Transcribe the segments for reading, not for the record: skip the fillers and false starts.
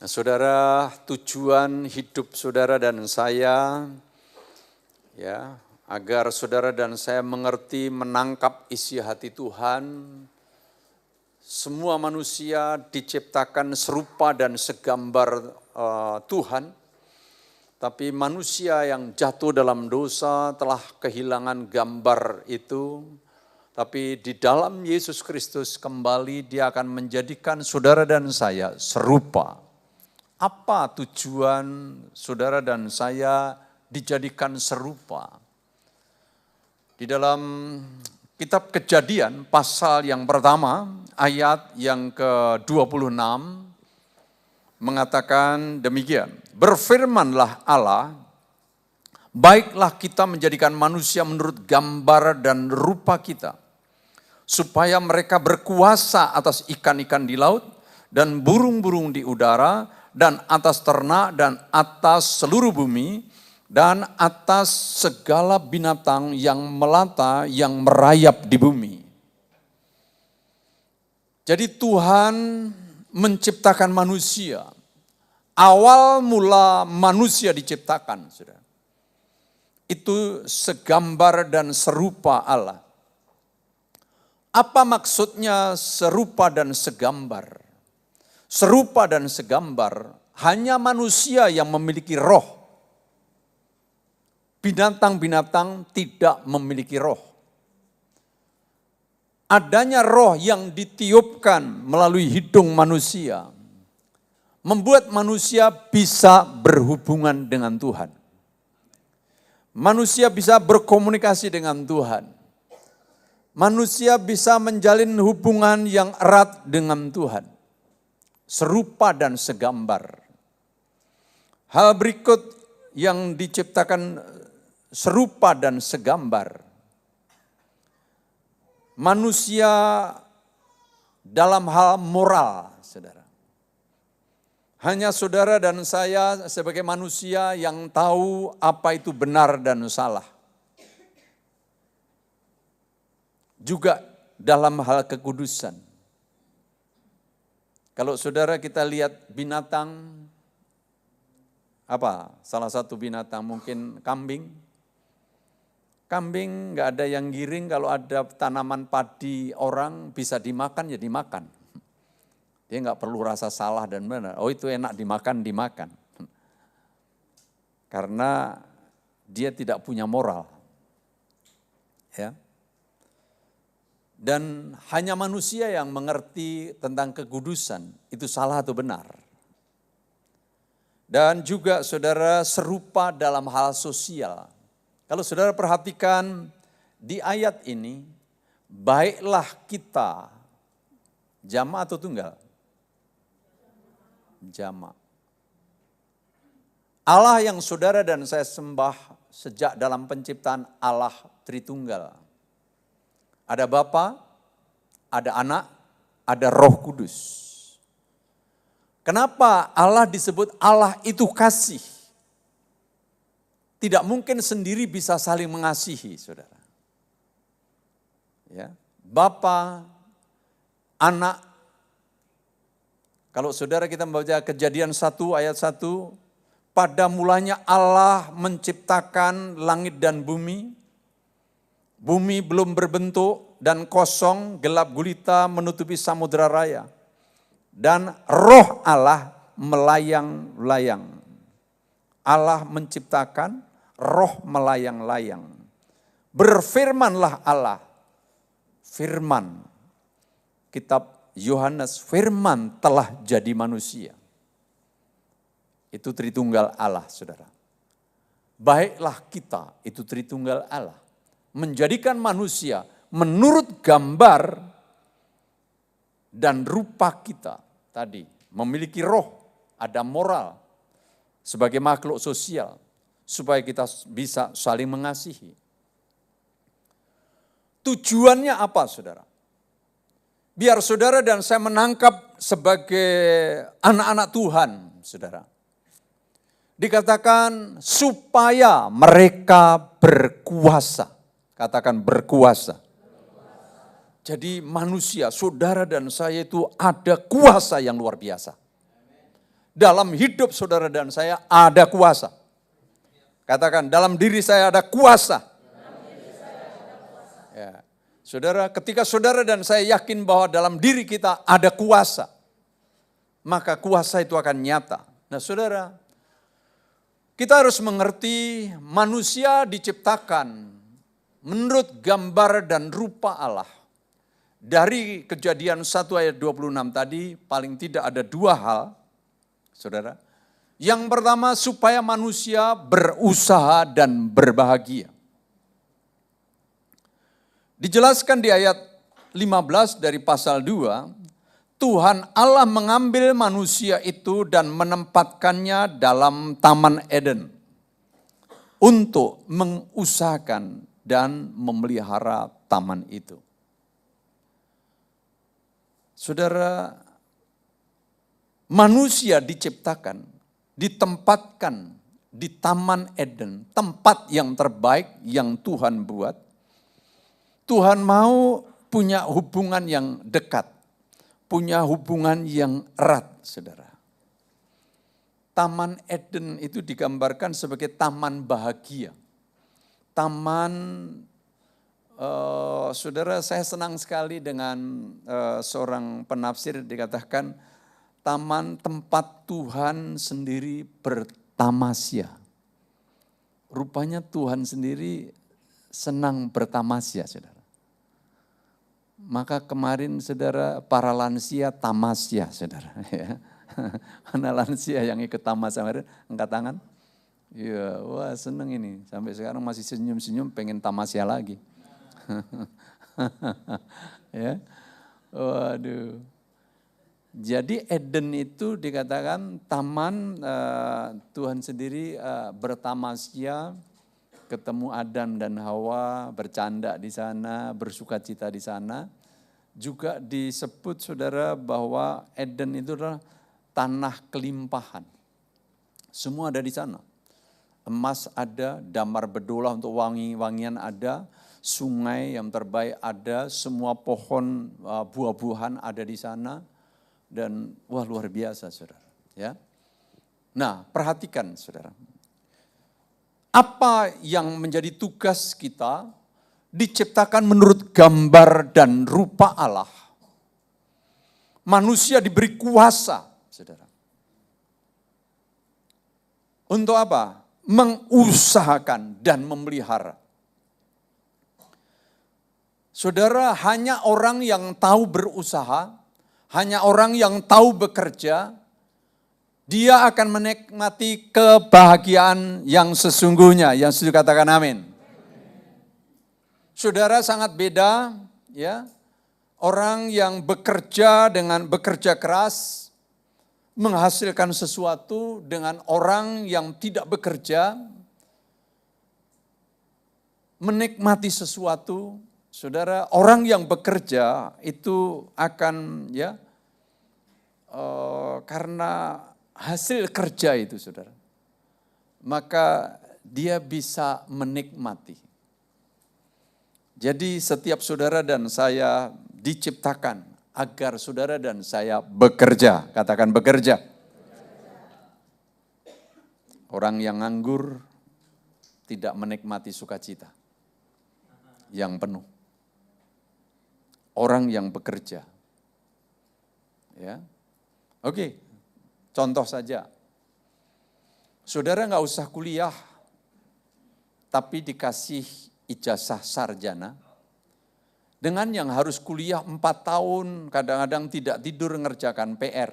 Saudara, tujuan hidup saudara dan saya, ya, agar saudara dan saya mengerti, menangkap isi hati Tuhan. Semua manusia diciptakan serupa dan segambar Tuhan, tapi manusia yang jatuh dalam dosa telah kehilangan gambar itu. Tapi di dalam Yesus Kristus kembali Dia akan menjadikan saudara dan saya serupa. Apa tujuan saudara dan saya dijadikan serupa? Di dalam kitab Kejadian pasal yang pertama ayat yang ke-26 mengatakan demikian. Berfirmanlah Allah, baiklah kita menjadikan manusia menurut gambar dan rupa kita, supaya mereka berkuasa atas ikan-ikan di laut dan burung-burung di udara dan atas ternak dan atas seluruh bumi dan atas segala binatang yang melata yang merayap di bumi. Jadi Tuhan menciptakan manusia. Awal mula manusia diciptakan, saudara. Itu segambar dan serupa Allah. Apa maksudnya serupa dan segambar? Serupa dan segambar, hanya manusia yang memiliki roh. Binatang-binatang tidak memiliki roh. Adanya roh yang ditiupkan melalui hidung manusia, membuat manusia bisa berhubungan dengan Tuhan. Manusia bisa berkomunikasi dengan Tuhan. Manusia bisa menjalin hubungan yang erat dengan Tuhan. Serupa dan segambar. Hal berikut yang diciptakan serupa dan segambar. Manusia dalam hal moral, saudara. Hanya saudara dan saya sebagai manusia yang tahu apa itu benar dan salah. Juga dalam hal kekudusan. Kalau saudara kita lihat binatang, apa? Salah satu binatang mungkin kambing. Kambing nggak ada yang giring, kalau ada tanaman padi orang bisa dimakan ya dimakan. Dia nggak perlu rasa salah dan benar. Oh itu enak dimakan. Karena dia tidak punya moral. Ya. Dan hanya manusia yang mengerti tentang kekudusan, itu salah atau benar. Dan juga saudara serupa dalam hal sosial. Kalau saudara perhatikan di ayat ini, baiklah kita, jamak atau tunggal? Jamak. Allah yang saudara dan saya sembah sejak dalam penciptaan Allah Tritunggal. Ada Bapa, ada Anak, ada Roh Kudus. Kenapa Allah disebut Allah itu kasih? Tidak mungkin sendiri bisa saling mengasihi, saudara. Ya, Bapa, Anak. Kalau saudara kita membaca Kejadian 1 ayat 1, pada mulanya Allah menciptakan langit dan bumi. Bumi belum berbentuk dan kosong, gelap gulita menutupi samudera raya. Dan roh Allah melayang-layang. Allah menciptakan, roh melayang-layang. Berfirmanlah Allah. Firman. Kitab Yohanes, firman telah jadi manusia. Itu Tritunggal Allah, saudara. Baiklah kita, itu Tritunggal Allah. Menjadikan manusia menurut gambar dan rupa kita tadi. Memiliki roh, ada moral sebagai makhluk sosial. Supaya kita bisa saling mengasihi. Tujuannya apa, saudara? Biar saudara dan saya menangkap sebagai anak-anak Tuhan, saudara. Dikatakan supaya mereka berkuasa. Katakan berkuasa. Jadi manusia, saudara dan saya itu ada kuasa yang luar biasa. dalam hidup saudara dan saya ada kuasa. Katakan, dalam diri saya ada kuasa. Ya. Saudara, ketika saudara dan saya yakin bahwa dalam diri kita ada kuasa, maka kuasa itu akan nyata. Nah saudara, kita harus mengerti manusia diciptakan menurut gambar dan rupa Allah. Dari Kejadian 1 ayat 26 tadi, paling tidak ada dua hal, saudara. Yang pertama, supaya manusia berusaha dan berbahagia. Dijelaskan di ayat 15 dari pasal 2, Tuhan Allah mengambil manusia itu dan menempatkannya dalam Taman Eden untuk mengusahakan dan memelihara taman itu. Saudara, manusia diciptakan, ditempatkan di Taman Eden, tempat yang terbaik yang Tuhan buat. Tuhan mau punya hubungan yang dekat, punya hubungan yang erat, saudara. Taman Eden itu digambarkan sebagai taman bahagia. Taman, saudara, saya senang sekali dengan seorang penafsir dikatakan, taman tempat Tuhan sendiri bertamasya. Rupanya Tuhan sendiri senang bertamasya, saudara. Maka kemarin saudara, para lansia tamasya, saudara. Mana lansia yang ikut tamasya kemarin? Angkat tangan. Iya, wah seneng ini. Sampai sekarang masih senyum-senyum pengen tamasya lagi. Ya, waduh. Jadi Eden itu dikatakan taman Tuhan sendiri bertamasya, ketemu Adam dan Hawa, bercanda di sana, bersukacita di sana. Juga disebut saudara bahwa Eden itu adalah tanah kelimpahan. Semua ada di sana. Emas ada, damar bedolah untuk wangi-wangian ada, sungai yang terbaik ada, semua pohon buah-buahan ada di sana. Dan wah luar biasa saudara. Ya. Nah perhatikan saudara. Apa yang menjadi tugas kita diciptakan menurut gambar dan rupa Allah. Manusia diberi kuasa, saudara. Untuk apa? Mengusahakan dan memelihara. Saudara, hanya orang yang tahu berusaha, hanya orang yang tahu bekerja, dia akan menikmati kebahagiaan yang sesungguhnya. Yang setuju katakan amin. Saudara, sangat beda ya. Orang yang bekerja dengan bekerja keras menghasilkan sesuatu dengan orang yang tidak bekerja menikmati sesuatu. Saudara, orang yang bekerja itu akan ya karena hasil kerja itu saudara, maka dia bisa menikmati. Jadi setiap saudara dan saya diciptakan agar saudara dan saya bekerja. Katakan bekerja. Orang yang nganggur tidak menikmati sukacita yang penuh. Orang yang bekerja. Ya. Oke, contoh saja. Saudara nggak usah kuliah, tapi dikasih ijazah sarjana. Dengan yang harus kuliah 4 tahun, kadang-kadang tidak tidur ngerjakan PR.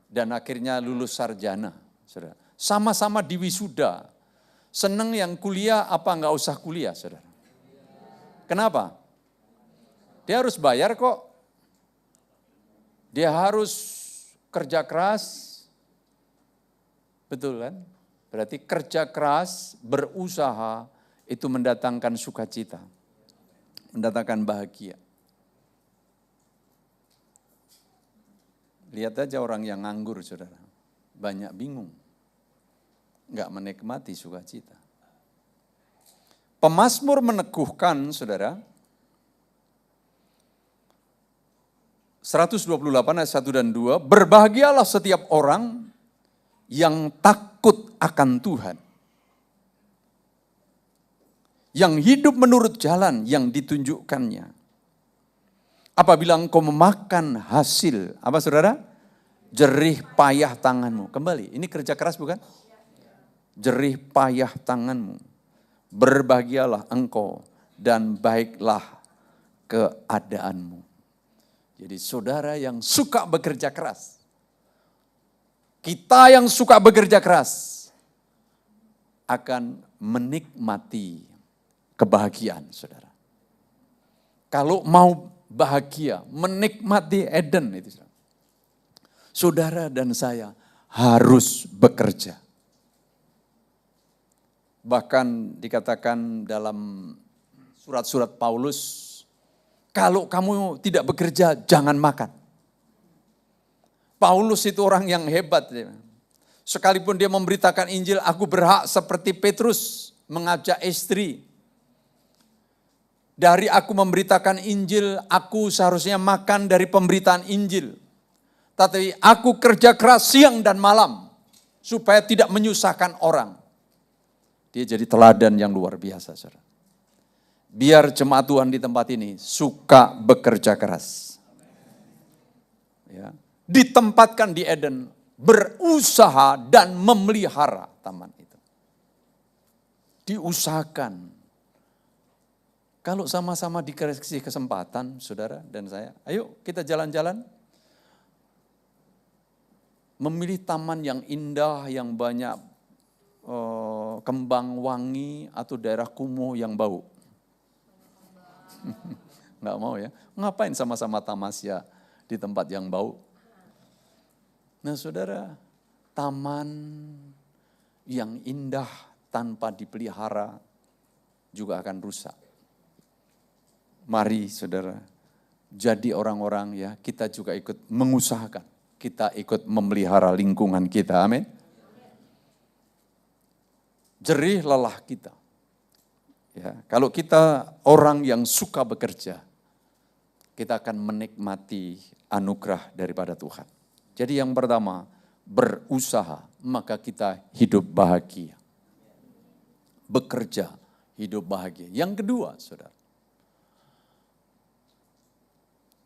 Dan akhirnya lulus sarjana. Saudara. Sama-sama di wisuda. Seneng yang kuliah apa nggak usah kuliah, saudara? Kenapa? Dia harus bayar kok. Dia harus kerja keras. Betul kan? Berarti kerja keras, berusaha, itu mendatangkan sukacita. Mendatangkan bahagia. Lihat aja orang yang nganggur, saudara. Banyak bingung. Enggak menikmati sukacita. Pemazmur meneguhkan, saudara, 128 ayat 1 dan 2, berbahagialah setiap orang yang takut akan Tuhan, yang hidup menurut jalan yang ditunjukkannya. Apabila engkau memakan hasil, apa saudara? Jerih payah tanganmu. Kembali, ini kerja keras bukan? Jerih payah tanganmu. Berbahagialah engkau dan baiklah keadaanmu. Jadi saudara yang suka bekerja keras, kita yang suka bekerja keras akan menikmati kebahagiaan, saudara. Kalau mau bahagia, menikmati Eden itu, saudara dan saya harus bekerja. Bahkan dikatakan dalam surat-surat Paulus, kalau kamu tidak bekerja, jangan makan. Paulus itu orang yang hebat. Sekalipun dia memberitakan Injil, aku berhak seperti Petrus mengajak istri. Dari aku memberitakan Injil, aku seharusnya makan dari pemberitaan Injil. Tapi aku kerja keras siang dan malam, supaya tidak menyusahkan orang. Dia jadi teladan yang luar biasa, saudara. Biar jemaat Tuhan di tempat ini suka bekerja keras. Ya. Ditempatkan di Eden, berusaha dan memelihara taman itu. Diusahakan. Kalau sama-sama dikasih kesempatan, saudara dan saya, ayo kita jalan-jalan. Memilih taman yang indah, yang banyak kembang wangi, atau daerah kumuh yang bau. Nggak mau ya, ngapain sama-sama tamasya di tempat yang bau. Nah saudara, taman yang indah tanpa dipelihara juga akan rusak. Mari saudara, jadi orang-orang ya, kita juga ikut mengusahakan, kita ikut memelihara lingkungan kita, amin. Jerih lelah kita. Ya, kalau kita orang yang suka bekerja, kita akan menikmati anugerah daripada Tuhan. Jadi yang pertama, berusaha, maka kita hidup bahagia. Bekerja, hidup bahagia. Yang kedua, saudara,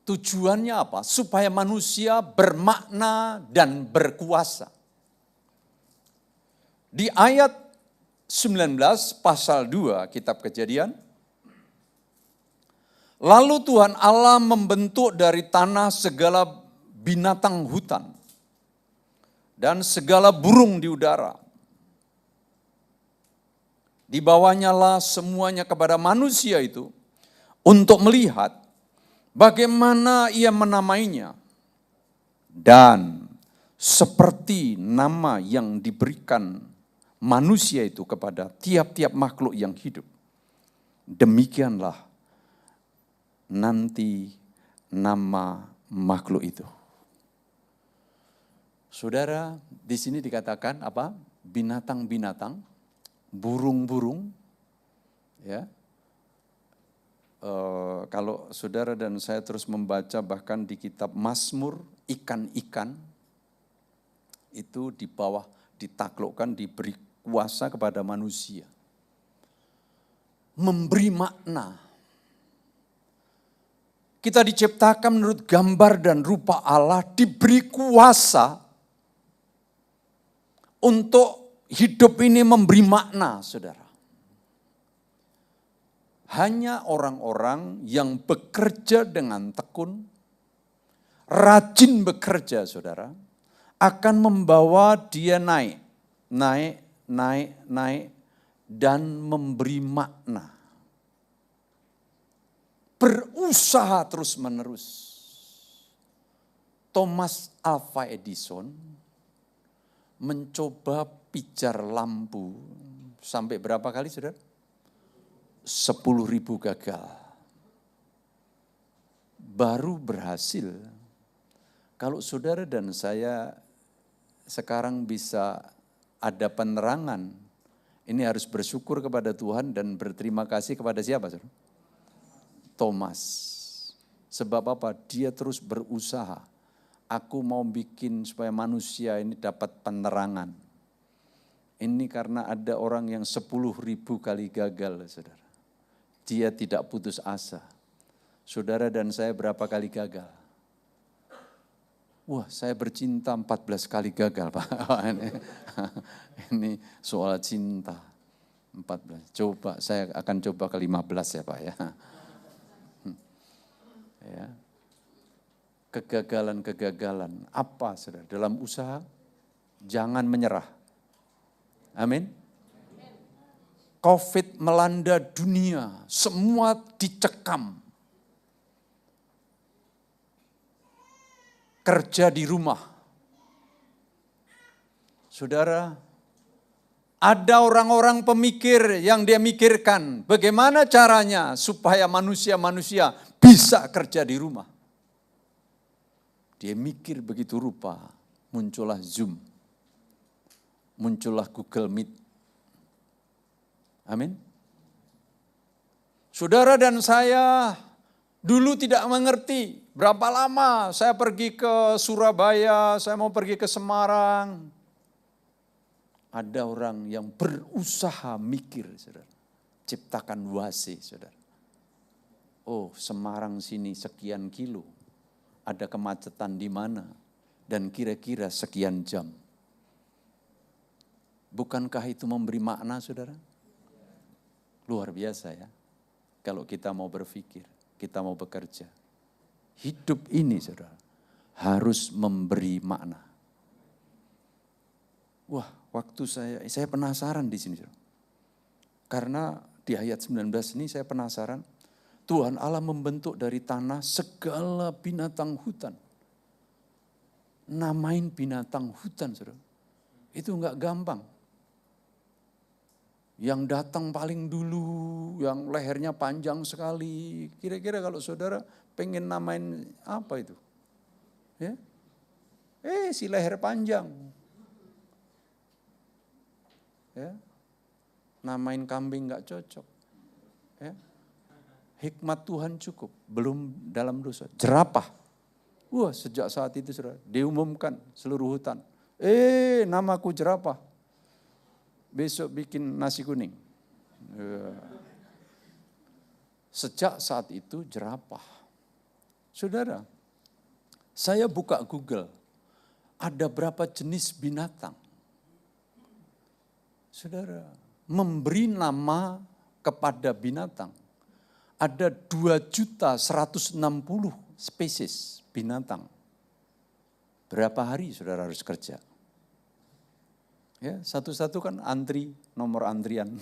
tujuannya apa? Supaya manusia bermakna dan berkuasa. Di ayat 19 pasal 2 kitab Kejadian. Lalu Tuhan Allah membentuk dari tanah segala binatang hutan dan segala burung di udara. Dibawanya lah semuanya kepada manusia itu untuk melihat bagaimana ia menamainya. Dan seperti nama yang diberikan manusia itu kepada tiap-tiap makhluk yang hidup, demikianlah nanti nama makhluk itu. Saudara, di sini dikatakan apa? Binatang-binatang, burung-burung, ya. Kalau saudara dan saya terus membaca bahkan di kitab Mazmur, ikan-ikan itu di bawah ditaklukkan, diberi kuasa kepada manusia. Memberi makna. Kita diciptakan menurut gambar dan rupa Allah, diberi kuasa untuk hidup ini memberi makna, saudara. Hanya orang-orang yang bekerja dengan tekun, rajin bekerja, saudara, akan membawa dia naik, dan memberi makna. Berusaha terus-menerus. Thomas Alva Edison mencoba pijar lampu sampai berapa kali, saudara? 10.000 gagal. Baru berhasil. Kalau saudara dan saya sekarang bisa ada penerangan, ini harus bersyukur kepada Tuhan dan berterima kasih kepada siapa, saudara? Thomas. Sebab apa? Dia terus berusaha. Aku mau bikin supaya manusia ini dapat penerangan. Ini karena ada orang yang 10.000 kali gagal, saudara. Dia tidak putus asa. Saudara dan saya berapa kali gagal? Wah, saya bercinta 14 kali gagal, Pak. Ini soal cinta. 14. Coba, saya akan coba ke 15 ya, Pak ya. Ya. Kegagalan-kegagalan. Apa, saudara? Dalam usaha, jangan menyerah. Amin. COVID melanda dunia, semua dicekam. Kerja di rumah. Saudara, ada orang-orang pemikir yang dia mikirkan bagaimana caranya supaya manusia-manusia bisa kerja di rumah. Dia mikir begitu rupa, muncullah Zoom, muncullah Google Meet. Amin. Saudara dan saya dulu tidak mengerti berapa lama saya pergi ke Surabaya, saya mau pergi ke Semarang. Ada orang yang berusaha mikir, saudara. Ciptakan wasi, saudara. Oh, Semarang sini sekian kilo. Ada kemacetan di mana, dan kira-kira sekian jam. Bukankah itu memberi makna, saudara? Luar biasa ya, kalau kita mau berpikir, kita mau bekerja. Hidup ini, saudara, harus memberi makna. Wah, waktu saya penasaran di sini, saudara. Karena di ayat 19 ini saya penasaran, Tuhan Allah membentuk dari tanah segala binatang hutan. Namain binatang hutan, saudara. Itu enggak gampang. Yang datang paling dulu, yang lehernya panjang sekali. Kira-kira kalau saudara pengen namain apa itu? Ya? Si leher panjang. Ya? Namain kambing enggak cocok. Ya? Hikmat Tuhan cukup, belum dalam dosa. Jerapah. Wah, sejak saat itu saudara, diumumkan seluruh hutan. Namaku jerapah. Besok bikin nasi kuning. Sejak saat itu jerapah. Saudara, saya buka Google. Ada berapa jenis binatang? Saudara, memberi nama kepada binatang. Ada 2.160.000 spesies binatang. Berapa hari saudara harus kerja? Ya, satu-satu kan nomor antrian.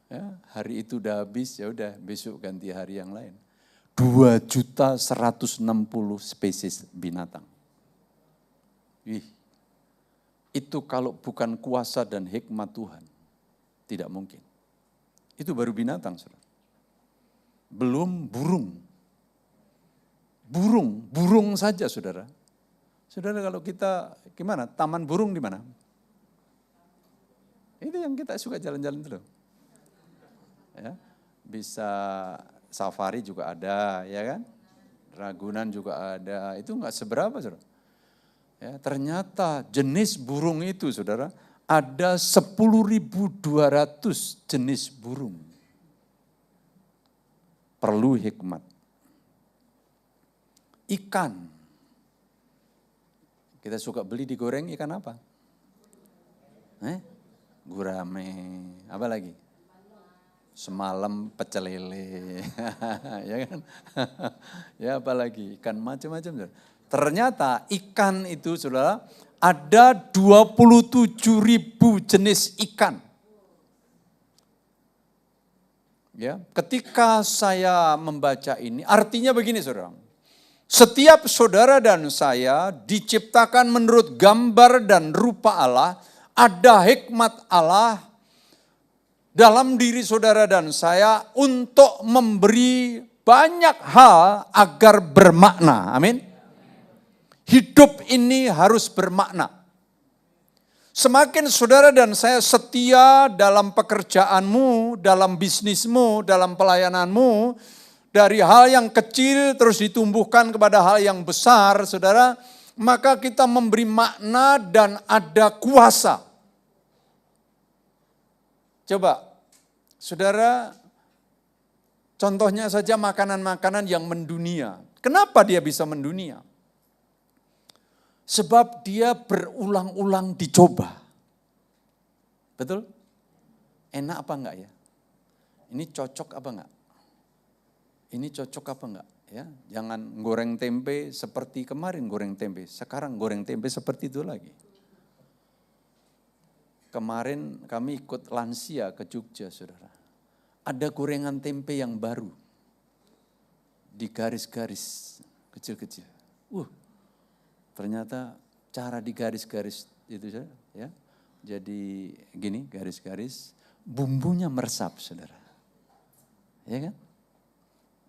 Ya, hari itu udah habis, ya udah besok ganti hari yang lain. 2.160.000 spesies binatang. Itu kalau bukan kuasa dan hikmat Tuhan, tidak mungkin. Itu baru binatang, saudara. Belum burung. Burung saja, saudara. Saudara, kalau kita gimana? Taman burung di mana? Itu yang kita suka jalan-jalan dulu. Ya, bisa safari juga ada, ya kan? Ragunan juga ada. Itu enggak seberapa, saudara. Ya, ternyata jenis burung itu, saudara, ada 10.200 jenis burung. Perlu hikmat. Ikan. Kita suka beli digoreng ikan apa? Gurame. Apa lagi? Semalam pecel lele. Ya kan? Ya apa lagi? Ikan macam-macam. Ternyata ikan itu, saudara, ada 27.000 jenis ikan. Ya, ketika saya membaca ini, artinya begini, saudara. Setiap saudara dan saya diciptakan menurut gambar dan rupa Allah, ada hikmat Allah dalam diri saudara dan saya untuk memberi banyak hal agar bermakna. Amin. Hidup ini harus bermakna. Semakin saudara dan saya setia dalam pekerjaanmu, dalam bisnismu, dalam pelayananmu, dari hal yang kecil terus ditumbuhkan kepada hal yang besar, saudara, maka kita memberi makna dan ada kuasa. Coba, saudara, contohnya saja makanan-makanan yang mendunia. Kenapa dia bisa mendunia? Sebab dia berulang-ulang dicoba. Betul? Enak apa enggak ya? Ini cocok apa enggak? Ini cocok apa enggak? Ya, jangan goreng tempe seperti kemarin goreng tempe. Sekarang goreng tempe seperti itu lagi. Kemarin kami ikut lansia ke Jogja, saudara. Ada gorengan tempe yang baru. Di garis-garis kecil-kecil. Ternyata cara di garis-garis itu, ya. Jadi gini, garis-garis, bumbunya meresap, saudara. Ya kan?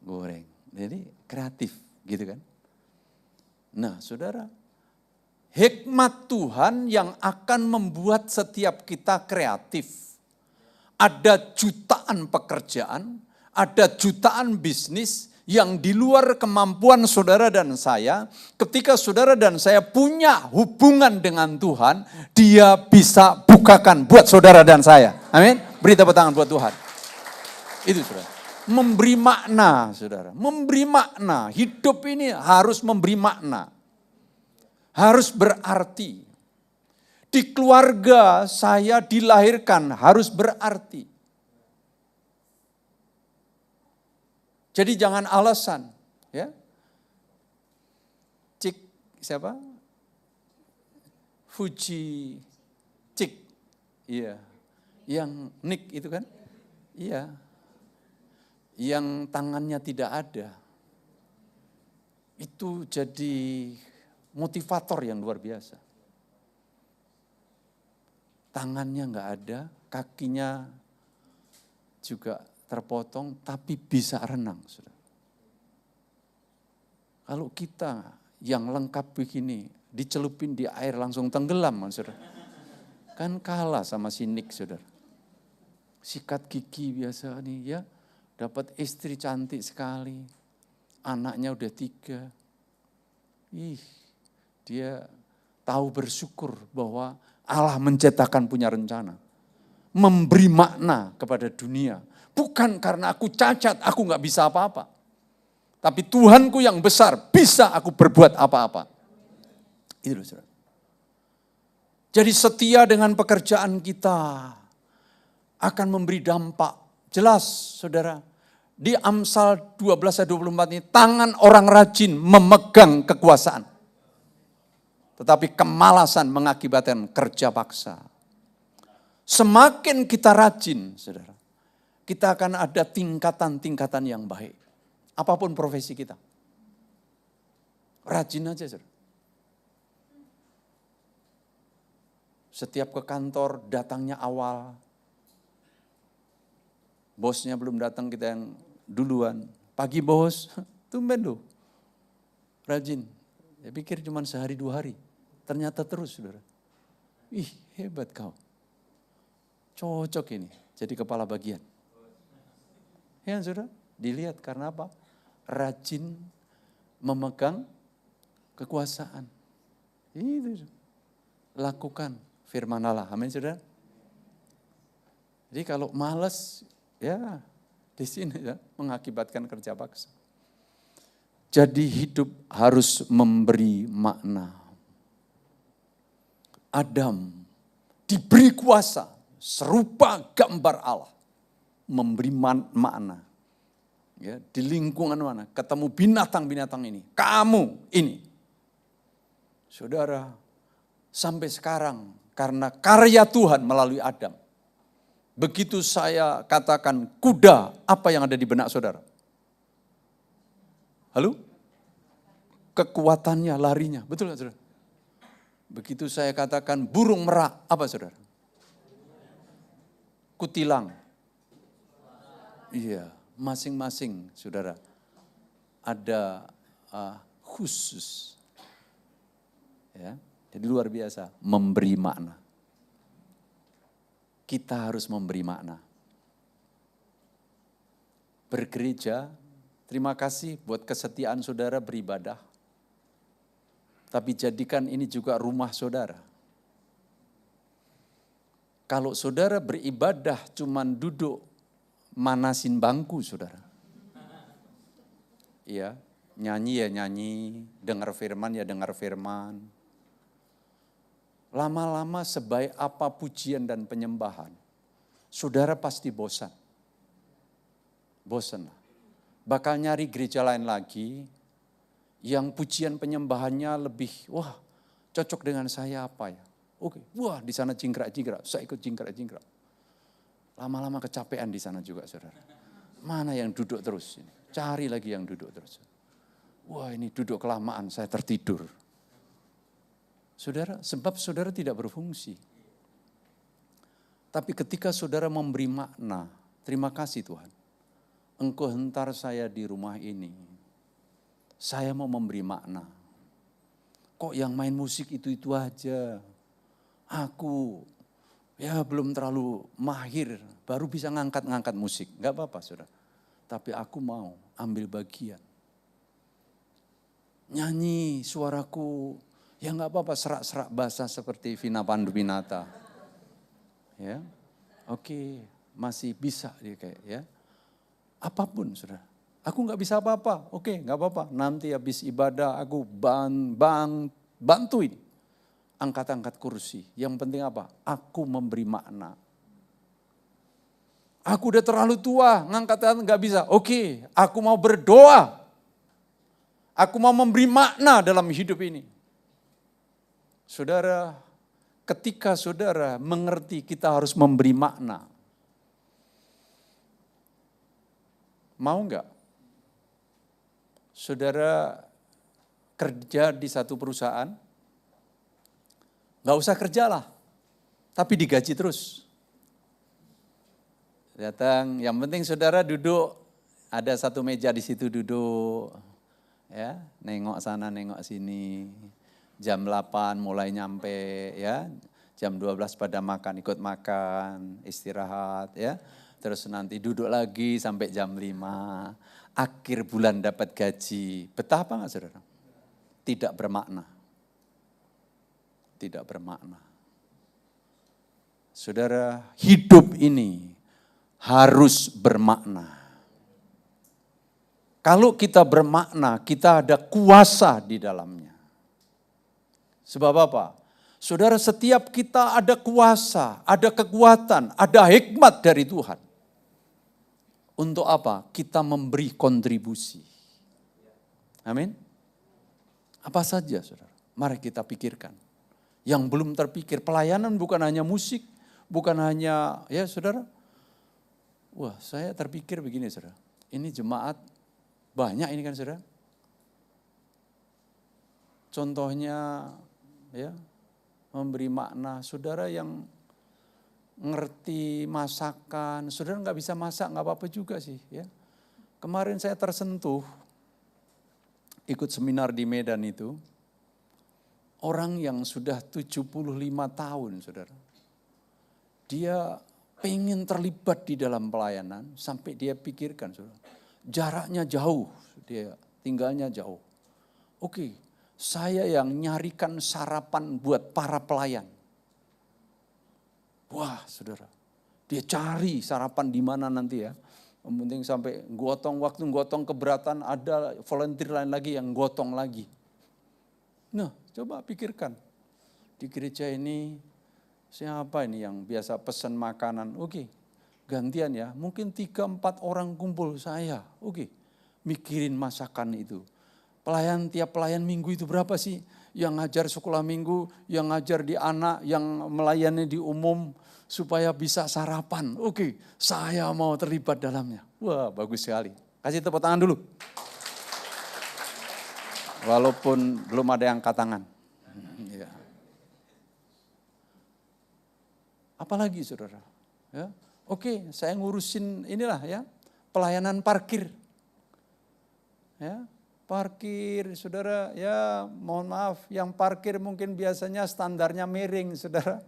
Goreng. Jadi kreatif, gitu kan. Nah, saudara, hikmat Tuhan yang akan membuat setiap kita kreatif. Ada jutaan pekerjaan, ada jutaan bisnis yang di luar kemampuan saudara dan saya. Ketika saudara dan saya punya hubungan dengan Tuhan, Dia bisa bukakan buat saudara dan saya. Amin. Beri tepuk tangan buat Tuhan. Itu saudara. Memberi makna, saudara. Memberi makna. Hidup ini harus memberi makna. Harus berarti. Di keluarga saya dilahirkan harus berarti. Jadi jangan alasan, ya. Cik siapa? Fuji Cik. Iya. Yang Nick itu kan? Iya. Yang tangannya tidak ada. Itu jadi motivator yang luar biasa. Tangannya enggak ada, kakinya juga terpotong, tapi bisa renang. Saudara. Kalau kita yang lengkap begini, dicelupin di air langsung tenggelam, saudara. Kan kalah sama si Nick, saudara. Sikat gigi biasa nih ya, dapat istri cantik sekali, anaknya udah 3. Dia tahu bersyukur bahwa Allah menciptakan punya rencana. Memberi makna kepada dunia. Bukan karena aku cacat, aku gak bisa apa-apa. Tapi Tuhanku yang besar, bisa aku berbuat apa-apa. Itu saudara. Jadi setia dengan pekerjaan kita akan memberi dampak. Jelas saudara, di Amsal 12 ayat 24 ini, tangan orang rajin memegang kekuasaan. Tetapi kemalasan mengakibatkan kerja paksa. Semakin kita rajin, saudara, kita akan ada tingkatan-tingkatan yang baik. Apapun profesi kita. Rajin aja, saudara. Setiap ke kantor datangnya awal. Bosnya belum datang, kita yang duluan. Pagi bos, tumben loh. Rajin. Saya pikir cuma sehari 2 hari. Ternyata terus, saudara. Ih, hebat kau. Cocok ini jadi kepala bagian. Ya saudara, dilihat karena apa? Rajin memegang kekuasaan. Itu. Lakukan firman Allah. Amin saudara. Jadi kalau malas, ya di sini ya, mengakibatkan kerja paksa. Jadi hidup harus memberi makna. Adam diberi kuasa serupa gambar Allah. Memberi makna. Ya, di lingkungan mana? Ketemu binatang-binatang ini. Kamu ini. Saudara, sampai sekarang karena karya Tuhan melalui Adam. Begitu saya katakan kuda, apa yang ada di benak saudara? Halo? Kekuatannya, larinya. Betul gak saudara? Begitu saya katakan burung merak, apa saudara? Kutilang. Iya, masing-masing saudara. Ada khusus. Ya, jadi luar biasa, memberi makna. Kita harus memberi makna. Bergereja Terima kasih buat kesetiaan saudara beribadah. Tapi jadikan ini juga rumah saudara. Kalau saudara beribadah cuman duduk manasin bangku saudara. Iya, nyanyi ya nyanyi, dengar firman ya dengar firman. Lama-lama sebaik apa pujian dan penyembahan, saudara pasti bosan. Bosan lah. Bakal nyari gereja lain lagi, yang pujian penyembahannya lebih, wah cocok dengan saya apa ya. Oke, wah di sana jingkrak-jingkrak, saya ikut jingkrak-jingkrak. Lama-lama kecapean di sana juga saudara. Mana yang duduk terus? Cari lagi yang duduk terus. Wah ini duduk kelamaan, saya tertidur. Saudara, sebab saudara tidak berfungsi. Tapi ketika saudara memberi makna, terima kasih Tuhan. Engkau hentar saya di rumah ini. Saya mau memberi makna. Kok yang main musik itu aja? Aku ya belum terlalu mahir, baru bisa ngangkat-ngangkat musik. Enggak apa-apa saudara. Tapi aku mau ambil bagian. Nyanyi suaraku, ya enggak apa-apa serak-serak bahasa seperti Vina Panduwinata. Ya, oke, masih bisa dia kayak ya. Apapun saudara. Aku enggak bisa apa-apa, oke enggak apa-apa. Nanti habis ibadah aku bantuin. Angkat-angkat kursi. Yang penting apa? Aku memberi makna. Aku udah terlalu tua, ngangkat enggak bisa. Oke, aku mau berdoa. Aku mau memberi makna dalam hidup ini. Saudara, ketika saudara mengerti kita harus memberi makna. Mau enggak? Saudara kerja di satu perusahaan, enggak usah kerjalah, tapi digaji terus. Datang, yang penting saudara duduk, ada satu meja di situ duduk, ya, nengok sana, nengok sini. Jam 8 mulai nyampe, ya, jam 12 pada makan, ikut makan, istirahat, ya. Terus nanti duduk lagi sampai jam 5, akhir bulan dapat gaji. Betah apa enggak saudara? Tidak bermakna. Tidak bermakna. Saudara, hidup ini harus bermakna. Kalau kita bermakna, kita ada kuasa di dalamnya. Sebab apa? Saudara, setiap kita ada kuasa, ada kekuatan, ada hikmat dari Tuhan. Untuk apa? Kita memberi kontribusi. Amin. Apa saja saudara? Mari kita pikirkan. Yang belum terpikir, pelayanan bukan hanya musik, bukan hanya, ya saudara. Wah, saya terpikir begini saudara. Ini jemaat banyak ini kan saudara. Contohnya ya, memberi makna. Saudara yang ngerti masakan, saudara nggak bisa masak nggak apa-apa juga sih ya. Kemarin saya tersentuh ikut seminar di Medan itu, orang yang sudah 75 tahun saudara, dia pengen terlibat di dalam pelayanan sampai dia pikirkan saudara, jaraknya jauh, dia tinggalnya jauh. Oke, saya yang nyarikan sarapan buat para pelayan. Wah saudara, dia cari sarapan di mana nanti ya. Yang penting sampai gotong keberatan, ada volunteer lain lagi yang gotong lagi. Nah coba pikirkan, di gereja ini siapa ini yang biasa pesan makanan? Oke, gantian ya, mungkin 3-4 orang kumpul saya. Oke, mikirin masakan itu. Tiap pelayan minggu itu berapa sih? Yang ngajar sekolah minggu, yang ngajar di anak, yang melayani di umum, supaya bisa sarapan. Oke, saya mau terlibat dalamnya. Wah, bagus sekali. Kasih tepuk tangan dulu. Walaupun belum ada yang angkat tangan. Ya. Apalagi saudara? Ya. Oke, saya ngurusin inilah ya, pelayanan parkir. Ya. Parkir, saudara, ya mohon maaf, yang parkir mungkin biasanya standarnya miring, saudara.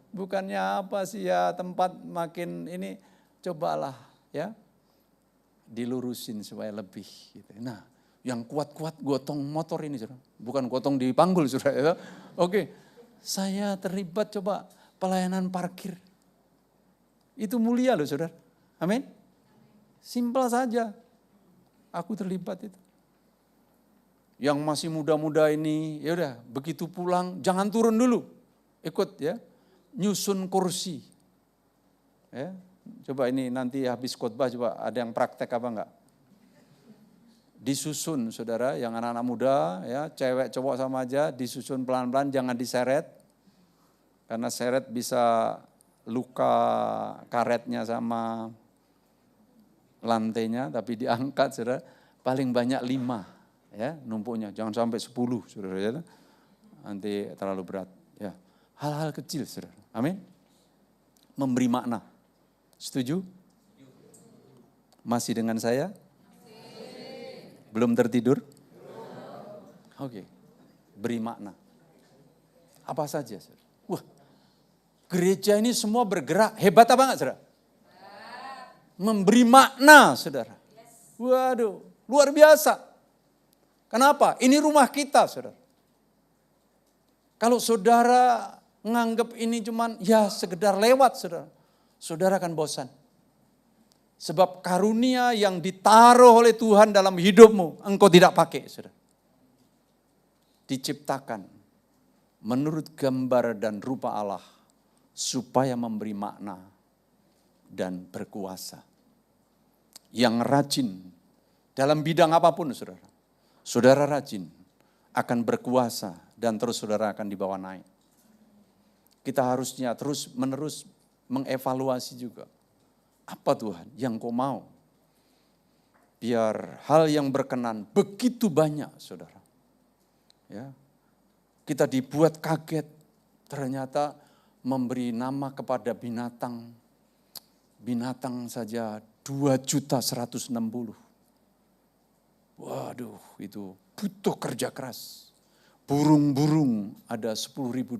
Bukannya apa sih ya, tempat makin ini, cobalah ya. dilurusin supaya lebih. Gitu. Nah, yang kuat-kuat gotong motor ini, saudara. Bukan gotong di panggul, saudara. Ya. Oke, saya terlibat coba pelayanan parkir. Itu mulia loh, saudara. Amin. Simpel saja. Aku terlibat itu. Yang masih muda-muda ini, ya udah begitu pulang jangan turun dulu, ikut ya, nyusun kursi. Ya, coba ini nanti habis khotbah coba ada yang praktek apa enggak? Disusun saudara, yang anak-anak muda ya, cewek cowok sama aja, disusun pelan-pelan, jangan diseret, karena seret bisa luka karetnya sama lantainya, tapi diangkat saudara, paling banyak 5. Ya, numpuknya jangan sampai 10, saudara ya. Nanti terlalu berat, ya. Hal-hal kecil, saudara. Amin. Memberi makna. Setuju? Masih dengan saya? Belum tertidur? Oke. Beri makna. Apa saja, saudara? Wah, gereja ini semua bergerak. Hebat apa enggak, saudara? Memberi makna, saudara. Waduh, luar biasa. Kenapa? Ini rumah kita, saudara. Kalau saudara nganggap ini cuman ya sekedar lewat, saudara, saudara akan bosan. Sebab karunia yang ditaruh oleh Tuhan dalam hidupmu, engkau tidak pakai, saudara. Diciptakan menurut gambar dan rupa Allah, supaya memberi makna dan berkuasa. Yang rajin dalam bidang apapun, saudara. Saudara rajin akan berkuasa dan terus saudara akan dibawa naik. Kita harusnya terus menerus mengevaluasi juga. Apa Tuhan yang kau mau? Biar hal yang berkenan begitu banyak, saudara. Ya, kita dibuat kaget, ternyata memberi nama kepada binatang. Binatang saja 2.160.000. Waduh, itu butuh kerja keras. Burung-burung ada 10.200.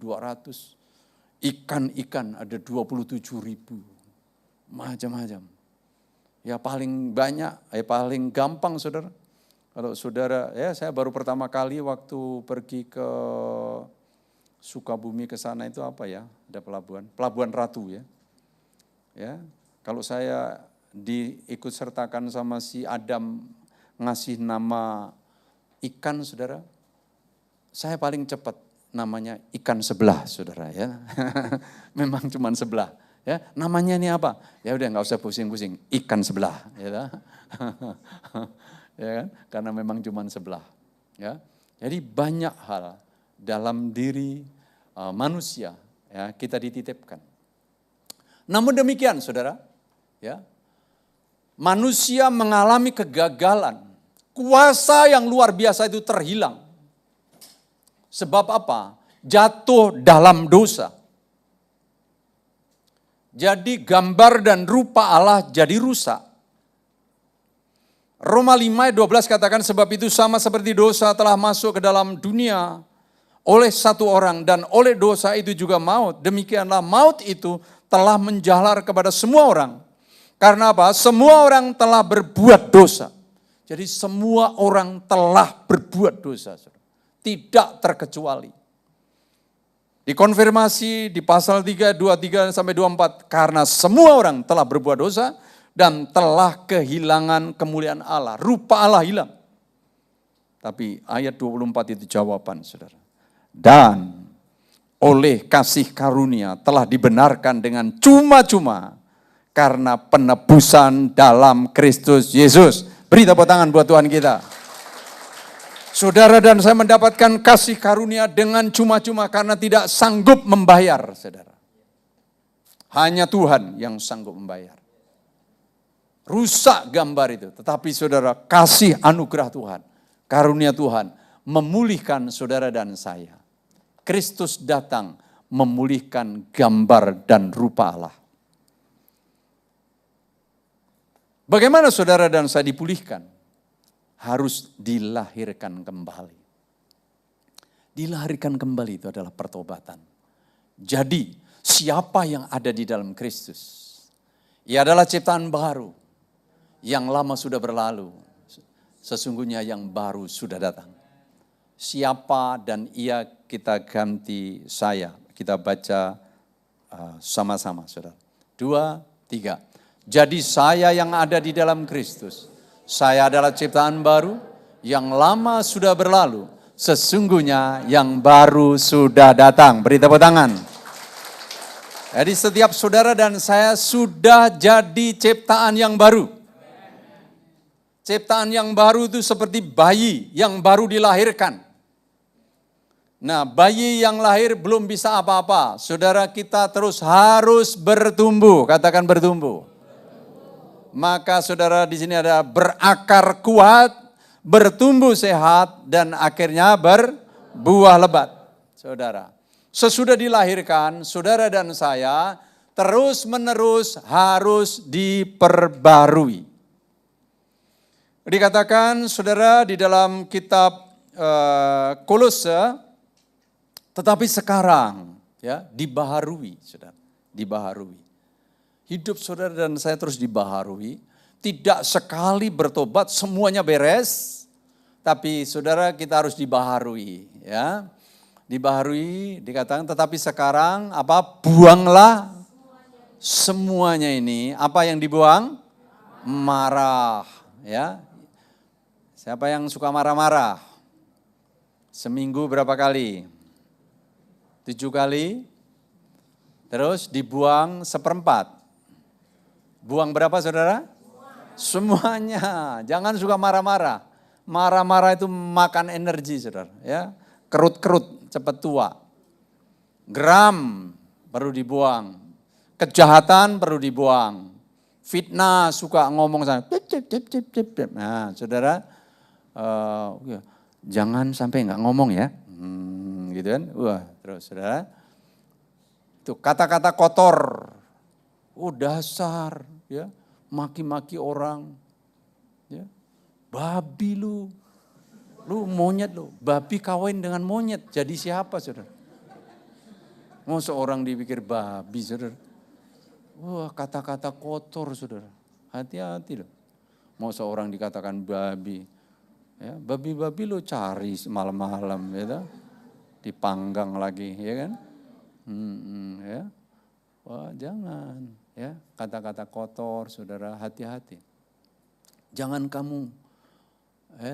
Ikan-ikan ada 27.000. Macam-macam. Ya paling banyak, paling gampang saudara. Kalau saudara, ya saya baru pertama kali waktu pergi ke Sukabumi ke sana itu apa ya? Ada Pelabuhan Ratu ya. Ya, kalau saya diikut sertakan sama si Adam ngasih nama ikan, saudara, saya paling cepat namanya ikan sebelah, saudara ya. Memang cuma sebelah, ya. Namanya ini apa? Ya udah nggak usah pusing-pusing, ikan sebelah, ya. Ya kan? Karena memang cuma sebelah, ya. Jadi banyak hal dalam diri manusia, ya, kita dititipkan. Namun demikian, saudara, ya. Manusia mengalami kegagalan. Kuasa yang luar biasa itu terhilang. Sebab apa? Jatuh dalam dosa. Jadi gambar dan rupa Allah jadi rusak. Roma 5 ayat 12 katakan, sebab itu sama seperti dosa telah masuk ke dalam dunia oleh satu orang dan oleh dosa itu juga maut. Demikianlah maut itu telah menjalar kepada semua orang. Karena apa? Semua orang telah berbuat dosa. Jadi semua orang telah berbuat dosa. Tidak terkecuali. Dikonfirmasi di pasal 3, 23 sampai 24. Karena semua orang telah berbuat dosa dan telah kehilangan kemuliaan Allah. Rupa Allah hilang. Tapi ayat 24 itu jawaban, saudara. Dan oleh kasih karunia telah dibenarkan dengan cuma-cuma karena penebusan dalam Kristus Yesus. Beri tepuk tangan buat Tuhan kita. Saudara dan saya mendapatkan kasih karunia dengan cuma-cuma karena tidak sanggup membayar, saudara. Hanya Tuhan yang sanggup membayar. Rusak gambar itu, tetapi saudara, kasih anugerah Tuhan, karunia Tuhan memulihkan saudara dan saya. Kristus datang memulihkan gambar dan rupa Allah. Bagaimana saudara dan saya dipulihkan? Harus dilahirkan kembali. Dilahirkan kembali itu adalah pertobatan. Jadi siapa yang ada di dalam Kristus? Ia adalah ciptaan baru. Yang lama sudah berlalu, sesungguhnya yang baru sudah datang. Siapa dan ia kita ganti saya. Kita baca sama-sama, saudara. 2, 3. Jadi saya yang ada di dalam Kristus, saya adalah ciptaan baru, yang lama sudah berlalu, sesungguhnya yang baru sudah datang. Beri tepuk tangan. Jadi setiap saudara dan saya sudah jadi ciptaan yang baru. Ciptaan yang baru itu seperti bayi yang baru dilahirkan. Nah, bayi yang lahir belum bisa apa-apa. Saudara kita terus harus bertumbuh. Katakan bertumbuh. Maka saudara di sini ada berakar kuat, bertumbuh sehat, dan akhirnya berbuah lebat. Saudara, sesudah dilahirkan, saudara dan saya terus menerus harus diperbarui. Dikatakan saudara di dalam kitab Kolose, tetapi sekarang ya dibaharui, saudara, dibaharui. Hidup saudara dan saya terus dibaharui, tidak sekali bertobat semuanya beres, tapi saudara kita harus dibaharui, ya. Dibaharui dikatakan tetapi sekarang apa? Buanglah semuanya ini. Apa yang dibuang? Marah, ya. Siapa yang suka marah-marah? Seminggu berapa kali? 7 kali. Terus dibuang 1/4. Buang berapa saudara? Semuanya. Jangan suka marah-marah. Marah-marah itu makan energi saudara. Ya. Kerut-kerut cepat tua. Geram perlu dibuang. Kejahatan perlu dibuang. Fitnah suka ngomong sana. Nah saudara. Jangan sampai nggak ngomong ya, gitu kan? Wah, terus saudara, itu kata-kata kotor, dasar, ya, maki-maki orang, ya, babi lu monyet lu, babi kawin dengan monyet, jadi siapa saudara? Mau seorang dipikir babi saudara? Wah, kata-kata kotor saudara, hati-hati loh. Mau seorang dikatakan babi. Ya, babi-babi lo cari malam-malam, ya, dipanggang lagi, ya kan? Ya, wah jangan, ya kata-kata kotor, saudara hati-hati. Jangan kamu,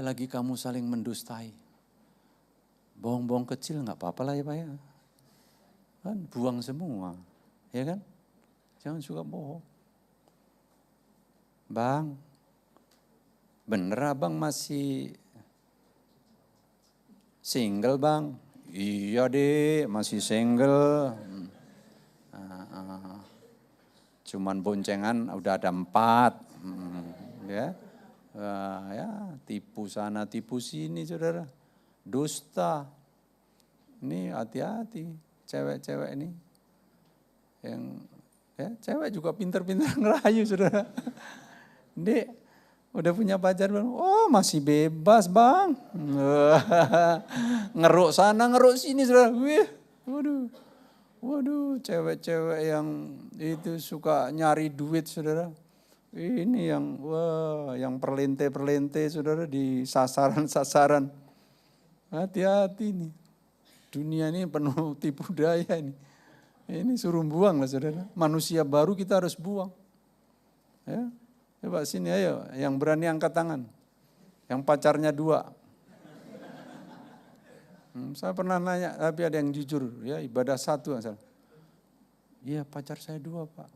lagi kamu saling mendustai, bohong-bohong kecil nggak apa-apa lah ya Pak ya, kan buang semua, ya kan? Jangan suka bohong, Bang. Bener abang masih single bang? Iya deh masih single. Cuman boncengan udah ada 4. Ya. Ya tipu sana tipu sini saudara. Dusta. Ini hati-hati cewek-cewek ini. Yang ya cewek juga pintar-pintar ngerayu saudara. Dek. Udah punya pacar bang, oh masih bebas bang. Ngeruk sana, ngeruk sini saudara. Waduh, cewek-cewek yang itu suka nyari duit saudara. Ini yang perlente-perlente saudara di sasaran-sasaran. Hati-hati nih, dunia ini penuh tipu daya ini. Ini suruh buang lah saudara, manusia baru kita harus buang. Ya. Coba sini ayo, yang berani angkat tangan. Yang pacarnya 2. Saya pernah nanya, tapi ada yang jujur, ya ibadah 1 asal. Iya pacar saya 2 Pak.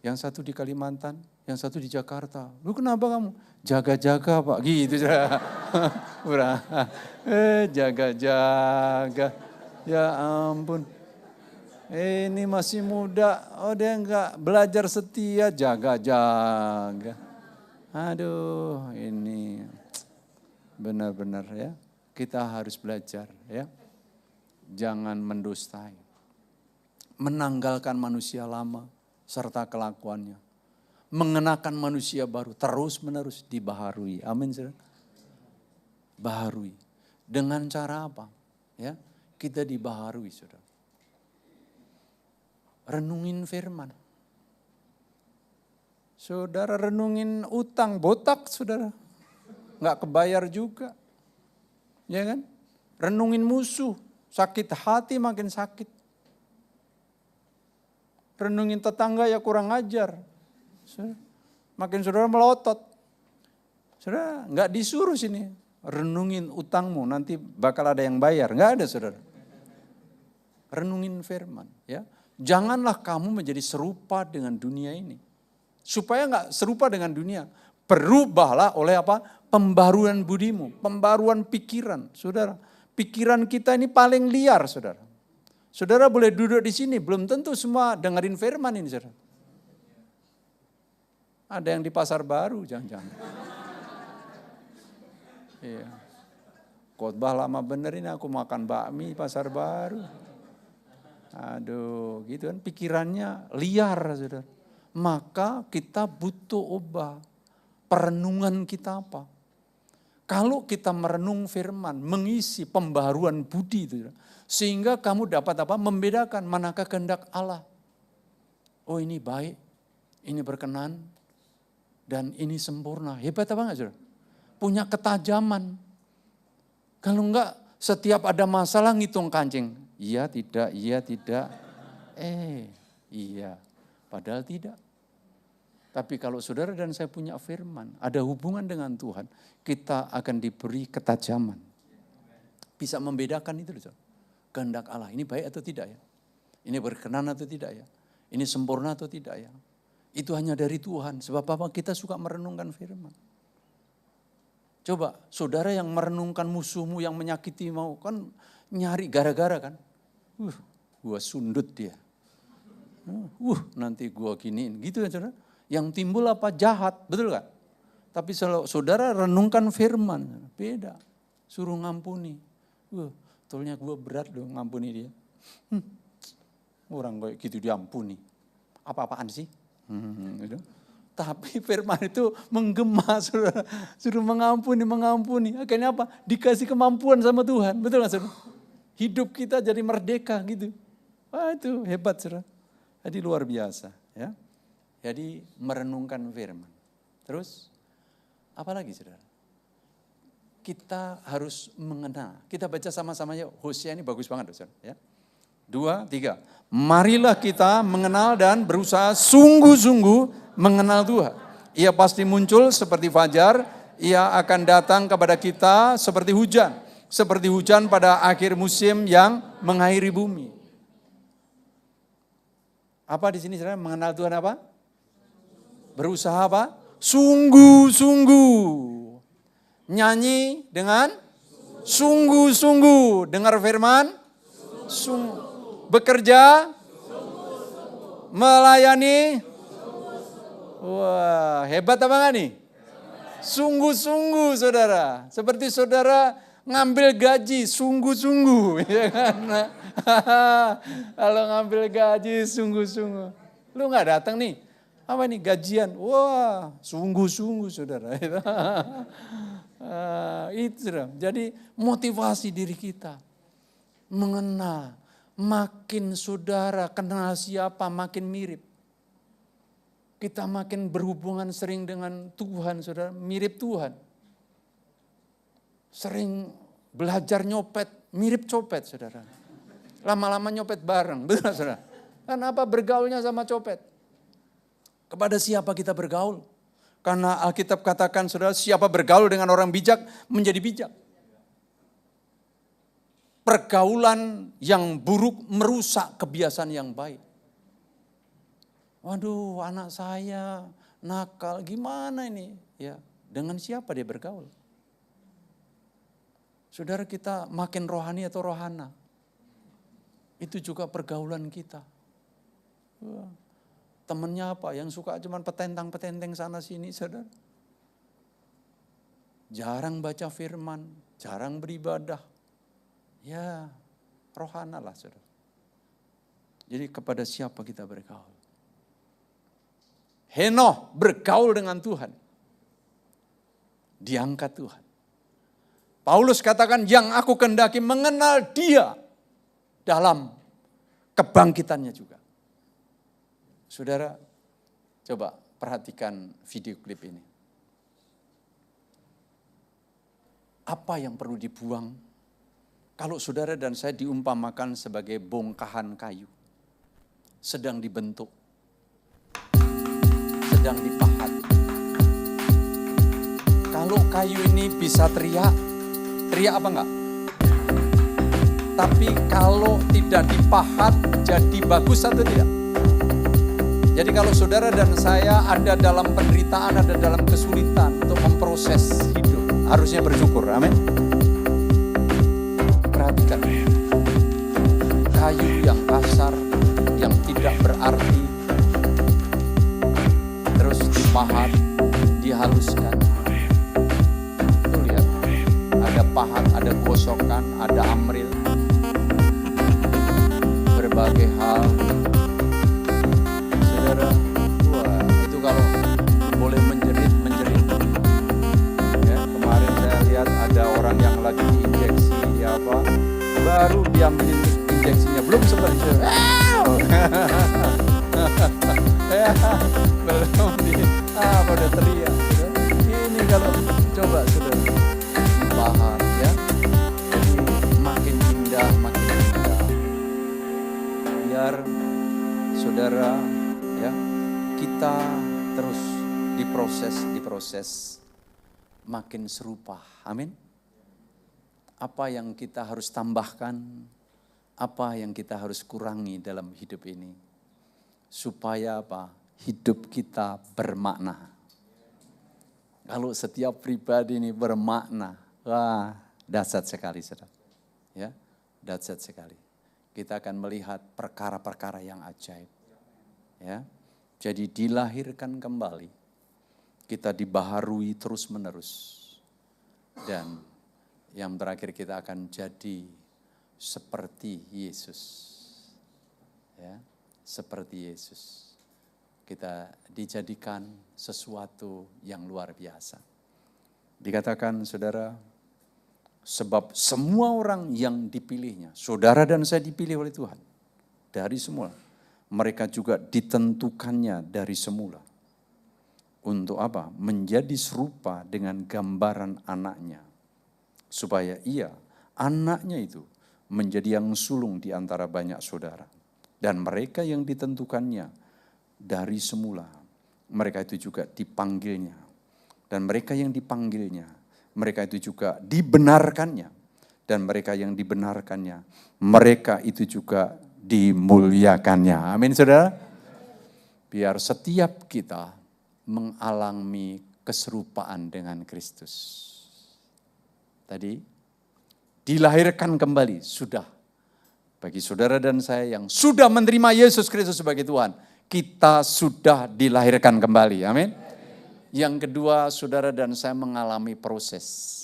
Yang 1 di Kalimantan, yang 1 di Jakarta. Lu kenapa kamu? Jaga-jaga Pak, gitu. Jaga-jaga, ya ampun. Ini masih muda, dia enggak belajar setia, jaga-jaga. Aduh, ini benar-benar ya, kita harus belajar ya. Jangan mendustai. Menanggalkan manusia lama serta kelakuannya. Mengenakan manusia baru, terus-menerus dibaharui. Amin, saudara. Baharui. Dengan cara apa? Ya, kita dibaharui, saudara. Renungin firman. Saudara renungin utang, botak saudara. Nggak kebayar juga. Ya kan? Renungin musuh, sakit hati makin sakit. Renungin tetangga ya kurang ajar. Makin saudara melotot. Saudara nggak disuruh sini. Renungin utangmu, nanti bakal ada yang bayar. Nggak ada saudara. Renungin firman. Ya. Janganlah kamu menjadi serupa dengan dunia ini. Supaya nggak serupa dengan dunia. Berubahlah oleh apa? Pembaruan budimu, pembaruan pikiran. Saudara, pikiran kita ini paling liar saudara. Saudara boleh duduk di sini, belum tentu semua dengerin firman ini saudara. Ada yang di pasar baru, jangan-jangan. Iya. Khotbah lama bener ini aku makan bakmi pasar baru. Aduh, gitu kan pikirannya liar saudara. Maka kita butuh ubah. Perenungan kita apa? Kalau kita merenung firman, mengisi pembaruan budi itu, sehingga kamu dapat apa? Membedakan manakah kehendak Allah. Oh ini baik, ini berkenan, dan ini sempurna. Hebat apa enggak saudara? Punya ketajaman. Kalau enggak, setiap ada masalah ngitung kancing. Iya tidak, iya tidak. Iya, padahal tidak. Tapi kalau saudara dan saya punya firman, ada hubungan dengan Tuhan, kita akan diberi ketajaman. Bisa membedakan itu loh. Kehendak Allah, ini baik atau tidak ya? Ini berkenan atau tidak ya? Ini sempurna atau tidak ya? Itu hanya dari Tuhan, sebab apa kita suka merenungkan firman. Coba, saudara yang merenungkan musuhmu yang menyakiti mau, kan nyari gara-gara kan? Gua sundut dia. Nanti gua giniin, gitu kan saudara? Yang timbul apa? Jahat, betul kan? Tapi kalau saudara renungkan firman, beda. Suruh ngampuni. Tolnya gue berat loh ngampuni dia. Orang kayak gitu diampuni. Apa-apaan sih? Gitu. Tapi firman itu menggema, saudara. Suruh mengampuni. Akhirnya apa? Dikasih kemampuan sama Tuhan. Betul kan saudara? Hidup kita jadi merdeka gitu. Wah itu hebat saudara. Jadi luar biasa ya. Jadi merenungkan firman. Terus apa lagi saudara? Kita harus mengenal. Kita baca sama-sama ya. Hosea ini bagus banget saudara. Ya. 2, 3. Marilah kita mengenal dan berusaha sungguh-sungguh mengenal Tuhan. Ia pasti muncul seperti fajar. Ia akan datang kepada kita seperti hujan. Seperti hujan pada akhir musim yang mengairi bumi. Apa di sini saudara? Mengenal Tuhan apa? Berusaha apa? Sungguh-sungguh. Nyanyi dengan sungguh-sungguh. Dengar firman? Bekerja? Melayani? Wah, hebat apa enggak nih? Sungguh-sungguh saudara. Seperti saudara ngambil gaji sungguh-sungguh. Ya kan? Kalau ngambil gaji sungguh-sungguh. Lu enggak datang nih? Apa nih gajian? Wah, sungguh-sungguh saudara. Itu saudara. Jadi motivasi diri kita. Mengenal. Makin saudara kenal siapa makin mirip. Kita makin berhubungan sering dengan Tuhan saudara. Mirip Tuhan. Sering belajar nyopet. Mirip copet saudara. Lama-lama nyopet bareng. Betul saudara. Kenapa bergaulnya sama copet? Kepada siapa kita bergaul? Karena Alkitab katakan saudara, siapa bergaul dengan orang bijak menjadi bijak. Pergaulan yang buruk merusak kebiasaan yang baik. Waduh, anak saya nakal, gimana ini? Ya, dengan siapa dia bergaul? Saudara kita makin rohani atau rohana. Itu juga pergaulan kita. Temennya apa? Yang suka cuman petentang-petenteng sana sini, saudara. Jarang baca firman, jarang beribadah. Ya, rohana lah, saudara. Jadi kepada siapa kita bergaul? Henoh bergaul dengan Tuhan. Diangkat Tuhan. Paulus katakan, yang aku kehendaki mengenal dia dalam kebangkitannya juga. Saudara, coba perhatikan video klip ini. Apa yang perlu dibuang kalau saudara dan saya diumpamakan sebagai bongkahan kayu, sedang dibentuk, sedang dipahat. Kalau kayu ini bisa teriak apa enggak? Tapi kalau tidak dipahat, jadi bagus atau tidak? Jadi kalau saudara dan saya ada dalam penderitaan, ada dalam kesulitan untuk memproses hidup, harusnya bersyukur, amin. Perhatikan, kayu yang kasar, yang tidak berarti, terus dipahat, dihaluskan. Tuh lihat, ada pahat, ada gosokan, ada amril, berbagai hal. Saudara, wah itu kalau boleh menjerit. Ya, kemarin saya lihat ada orang yang lagi diinjeksi apa, baru diambil injeksinya, belum sempat belum udah teriak. Ini kalau coba saudara, bahan ya, jadi makin indah. Biar saudara ya, kita terus diproses makin serupa. Amin. Apa yang kita harus tambahkan, apa yang kita harus kurangi dalam hidup ini, supaya apa? Hidup kita bermakna. Kalau setiap pribadi ini bermakna, wah, dahsyat sekali, saudara. Ya, dahsyat sekali. Kita akan melihat perkara-perkara yang ajaib. Ya, jadi dilahirkan kembali, kita dibaharui terus-menerus, dan yang terakhir kita akan jadi seperti Yesus, ya, seperti Yesus. Kita dijadikan sesuatu yang luar biasa. Dikatakan saudara, sebab semua orang yang dipilihnya, saudara dan saya dipilih oleh Tuhan dari semula. Mereka juga ditentukannya dari semula. Untuk apa? Menjadi serupa dengan gambaran anaknya. Supaya ia, anaknya itu, menjadi yang sulung di antara banyak saudara. Dan mereka yang ditentukannya dari semula, mereka itu juga dipanggilnya. Dan mereka yang dipanggilnya, mereka itu juga dibenarkannya. Dan mereka yang dibenarkannya, mereka itu juga dimuliakannya. Amin, saudara. Biar setiap kita mengalami keserupaan dengan Kristus. Tadi dilahirkan kembali, sudah. Bagi saudara dan saya yang sudah menerima Yesus Kristus sebagai Tuhan, kita sudah dilahirkan kembali. Amin. Yang kedua, saudara dan saya mengalami proses.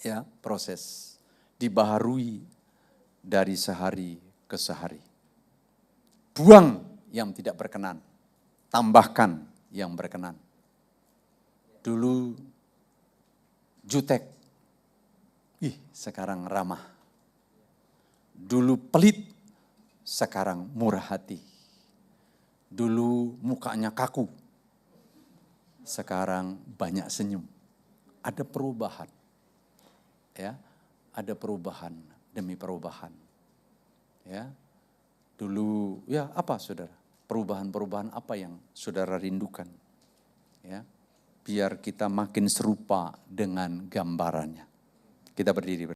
Ya, proses. Dibaharui dari sehari ke sehari. Buang yang tidak berkenan, tambahkan yang berkenan. Dulu jutek, sekarang ramah. Dulu pelit, sekarang murah hati. Dulu mukanya kaku, sekarang banyak senyum. Ada perubahan. Ya, ada perubahan demi perubahan. Ya. Dulu ya apa saudara? Perubahan-perubahan apa yang saudara rindukan? Ya. Biar kita makin serupa dengan gambarannya. Kita berdiri.